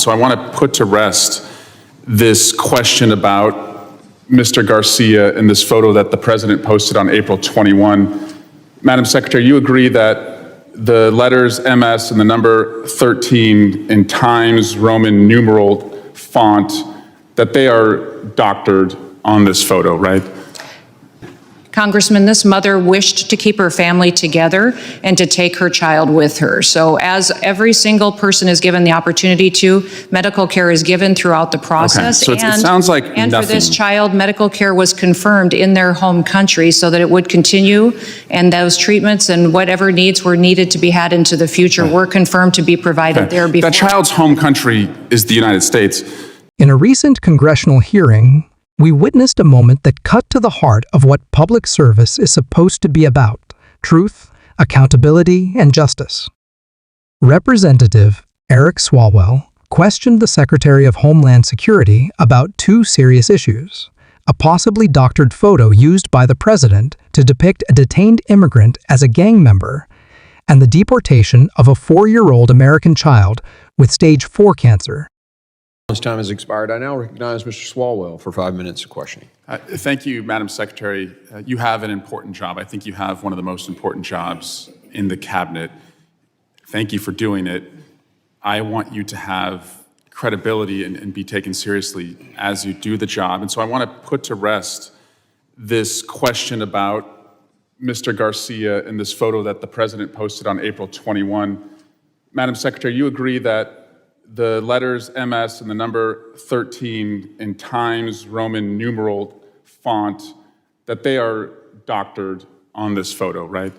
So I want to put to rest this question about Mr. Garcia and this photo that the president posted on April 21. Madam Secretary, you agree that the letters MS and the number 13 in Times Roman numeral font, that they are doctored on this photo, right? Congressman, this mother wished to keep her family together and to take her child with her. So as every single person is given the opportunity to, medical care is given throughout the process. Okay, so it sounds like and nothing. For this child, medical care was confirmed in their home country so that it would continue, and those treatments and whatever needs were needed to be had into the future were confirmed to be provided there before. That child's home country is the United States. In a recent congressional hearing, we witnessed a moment that cut to the heart of what public service is supposed to be about: truth, accountability, and justice. Representative Eric Swalwell questioned the Secretary of Homeland Security about two serious issues: a possibly doctored photo used by the president to depict a detained immigrant as a gang member, and the deportation of a 4-year-old American child with stage 4 cancer. This time has expired. I now recognize Mr. Swalwell for 5 minutes of questioning. Thank you, Madam Secretary. You have an important job. I think you have one of the most important jobs in the cabinet. Thank you for doing it. I want you to have credibility and be taken seriously as you do the job. And so I want to put to rest this question about Mr. Garcia and this photo that the president posted on April 21. Madam Secretary, you agree that the letters MS and the number 13 in Times Roman numeral font, that they are doctored on this photo, right?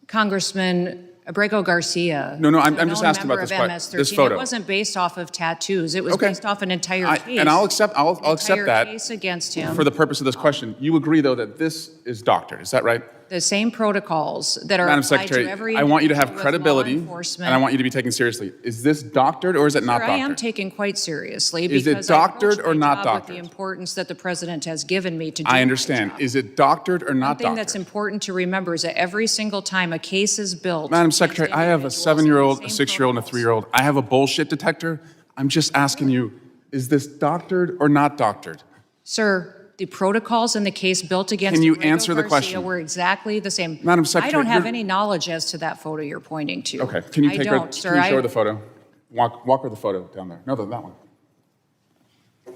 Congressman, Abrego Garcia. No, I'm just asking about this photo. It wasn't based off of tattoos. It was based off an entire case. And I'll accept that case against him. for the purpose of this question. You agree, though, that this is doctored. Is that right? The same protocols that are Madam applied Secretary, to every I want you to have individual with credibility, law and enforcement. I want you to be taken seriously. Is this doctored or is it not Sir, doctored? I am taken quite seriously Is it because I doctored approach or my not job doctored? with the importance that the president has given me to do I my understand. job. Is it doctored or not One thing doctored? that's important to remember is that every single time a case is built. Madam against Secretary, I have a individuals, 7-year-old, the a same 6-year-old, and a protocols. 3-year-old. I have a bullshit detector. I'm just asking you, is this doctored or not doctored? Sir, the protocols in the case built against Can you Abrego answer the Garcia question? were exactly the same. Madam Secretary, I don't have you're- any knowledge as to that photo you're pointing to. Okay, can you I take her, don't, sir. can you show her the photo? Walk her the photo down there. No, that one.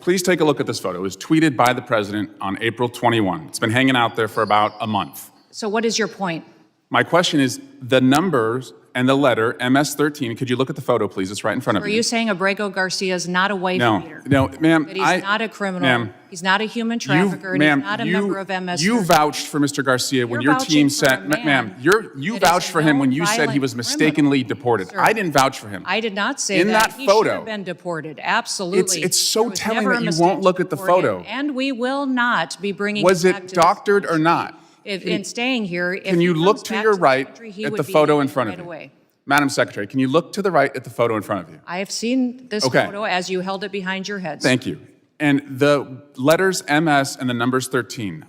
Please take a look at this photo. It was tweeted by the president on April 21. It's been hanging out there for about a month. So what is your point? My question is, the numbers and the letter, MS-13, could you look at the photo, please? It's right in front of Are you. you saying Abrego Garcia is not a wife beater? No, ma'am. That he's not a criminal, Ma'am, he's not a human trafficker, and he's not a member of MS. You vouched for Mr. Garcia when You're your team vouching for a said, man ma'am, you that is vouched a for him when known you said he was violent mistakenly criminal. deported. Sir, I didn't vouch for him. I did not say In that He photo, should have been deported. Absolutely. It's so There was telling never that a you mistake won't look to at the deport him, photo. and we will not be bringing Was him back it to doctored this or country. not? In staying here, if Can you he look comes to back your this right country, he at would the be photo in deported front right of you? away. Madam Secretary, can you look to the right at the photo in front of you? I have seen this Okay. photo as you held it behind your head. Thank you. And the letters MS and the numbers 13,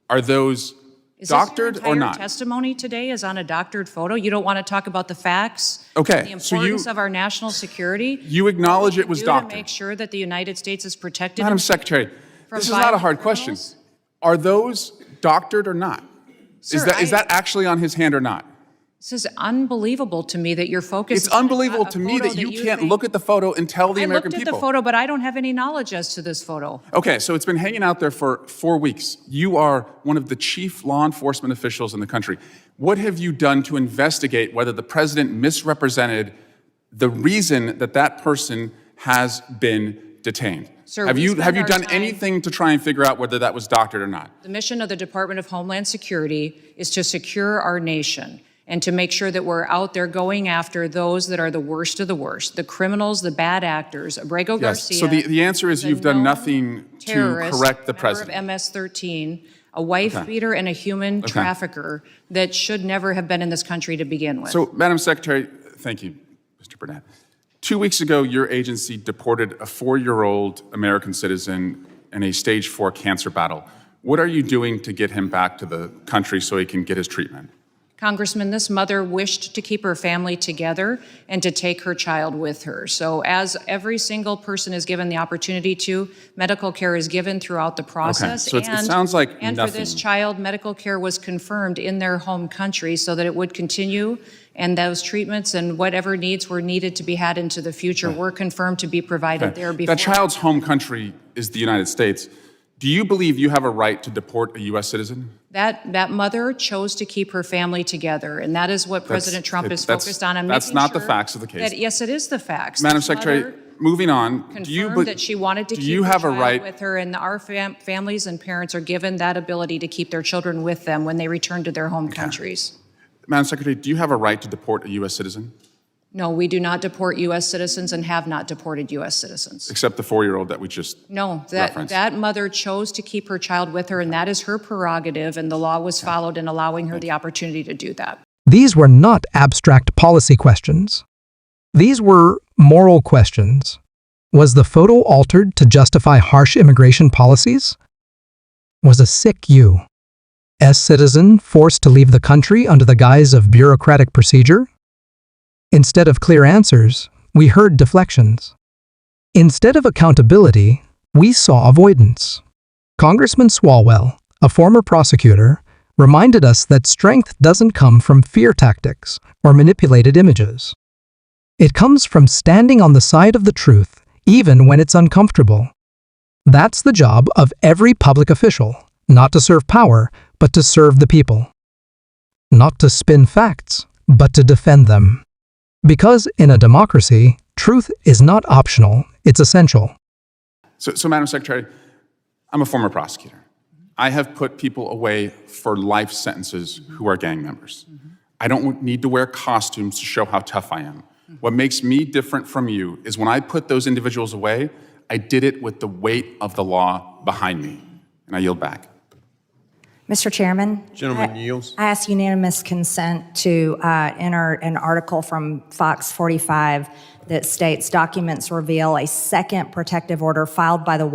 are those Is doctored this your or entire not? testimony today is on a doctored photo? You don't want to talk about the facts? Okay, The so you- importance of our national security? You acknowledge it was Do doctored. to make sure that the United States is protected? Madam and Secretary, from this is not a violent hard question. criminals? Are those doctored or not? Sir, Is that actually on his hand or not? This is unbelievable to me that you're focused. It's unbelievable on a to me photo that you can't think- look at the photo and tell the I American looked at people. the photo, but I don't have any knowledge as to this photo. Okay, so it's been hanging out there for 4 weeks. You are one of the chief law enforcement officials in the country. What have you done to investigate whether the president misrepresented the reason that that person has been detained? Sir, have we you spend our done time- anything to try and figure out whether that was doctored or not? The mission of the Department of Homeland Security is to secure our nation and to make sure that we're out there going after those that are the worst of the worst, the criminals, the bad actors. Abrego Yes, Garcia. so the answer is a you've done known nothing to terrorist, correct the member president. of MS-13, a wife beater and a human trafficker that should never have been in this country to begin with. So, Madam Secretary, thank you, Mr. Burnett. 2 weeks ago, your agency deported a 4-year-old American citizen in a stage 4 cancer battle. What are you doing to get him back to the country so he can get his treatment? Congressman, this mother wished to keep her family together and to take her child with her. So as every single person is given the opportunity to, medical care is given throughout the process. So it sounds like And for this nothing. child, medical care was confirmed in their home country so that it would continue, and those treatments and whatever needs were needed to be had into the future were confirmed to be provided there before. That child's home country is the United States. Do you believe you have a right to deport a U.S. citizen? That mother chose to keep her family together, and that is what President Trump is focused on. That's not the facts of the case. Yes, it is the facts. Madam This Secretary, mother moving on, confirmed that she wanted to do keep you her have a child right? with her, and our families and parents are given that ability to keep their children with them when they return to their home countries. Madam Secretary, do you have a right to deport a U.S. citizen? No, we do not deport U.S. citizens and have not deported U.S. citizens. Except the 4-year-old that we just No, referenced. that mother chose to keep her child with her, and that is her prerogative, and the law was followed in allowing her the opportunity to do that. These were not abstract policy questions. These were moral questions. Was the photo altered to justify harsh immigration policies? Was a sick U.S. citizen forced to leave the country under the guise of bureaucratic procedure? Instead of clear answers, we heard deflections. Instead of accountability, we saw avoidance. Congressman Swalwell, a former prosecutor, reminded us that strength doesn't come from fear tactics or manipulated images. It comes from standing on the side of the truth, even when it's uncomfortable. That's the job of every public official, not to serve power, but to serve the people. Not to spin facts, but to defend them. Because in a democracy, truth is not optional, it's essential. So, Madam Secretary, I'm a former prosecutor. I have put people away for life sentences who are gang members. I don't need to wear costumes to show how tough I am. What makes me different from you is when I put those individuals away, I did it with the weight of the law behind me. And I yield back. Mr. Chairman. Gentleman yields. I ask unanimous consent to enter an article from Fox 45 that states documents reveal a second protective order filed by the